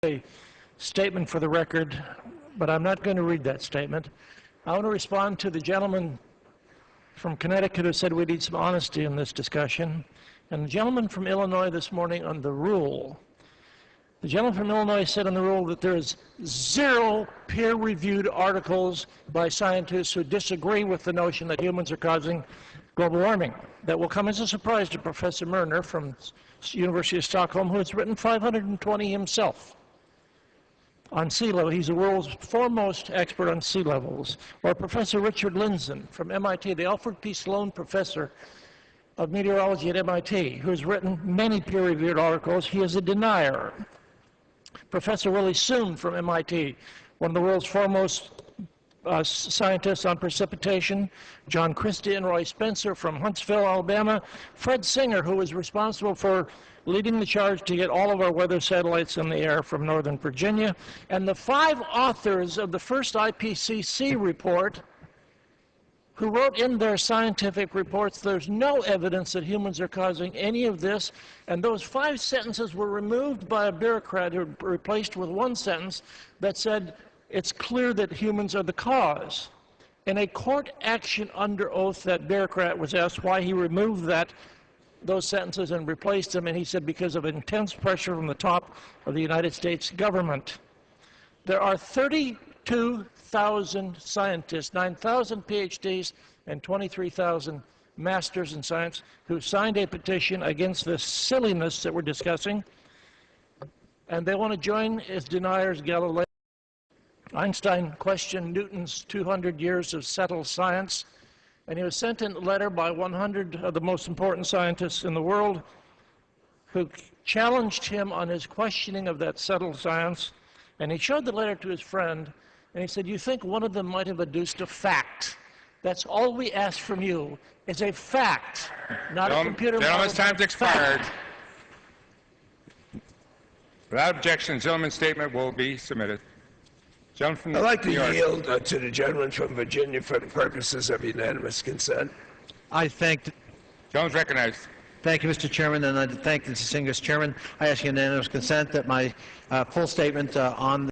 a statement for the record, but I'm not going to read that statement. I want to respond to the gentleman from Connecticut who said we need some honesty in this discussion, and the gentleman from Illinois this morning on the rule. The gentleman from Illinois said on the rule that there is 0 peer-reviewed articles by scientists who disagree with the notion that humans are causing global warming. That will come as a surprise to Professor Murner from University of Stockholm, who has written 520 himself on sea level. He's the world's foremost expert on sea levels. Or Professor Richard Lindzen from MIT, the Alfred P. Sloan Professor of Meteorology at MIT, who has written many peer-reviewed articles. He is a denier. Professor Willie Soon from MIT, one of the world's foremost scientists on precipitation, John Christie and Roy Spencer from Huntsville, Alabama, Fred Singer, who was responsible for leading the charge to get all of our weather satellites in the air from Northern Virginia, and the 5 authors of the first IPCC report who wrote in their scientific reports there's no evidence that humans are causing any of this, and those 5 sentences were removed by a bureaucrat who replaced with 1 sentence that said it's clear that humans are the cause. In a court action under oath, that bureaucrat was asked why he removed those sentences and replaced them, and he said because of intense pressure from the top of the United States government. There are 32,000 scientists, 9,000 PhDs, and 23,000 masters in science who signed a petition against this silliness that we're discussing, and they want to join as deniers Galileo. Einstein questioned Newton's 200 years of settled science, and he was sent a letter by 100 of the most important scientists in the world who challenged him on his questioning of that settled science. And he showed the letter to his friend, and he said, you think one of them might have adduced a fact? That's all we ask from you, is a fact, not a computer model. Gentleman's time's expired. Without objection, the gentleman's statement will be submitted. I'd like to yield to the gentleman from Virginia for the purposes of unanimous consent. I thank. Gentleman's recognized. Thank you, Mr. Chairman, and I thank the distinguished chairman. I ask unanimous consent that my full statement on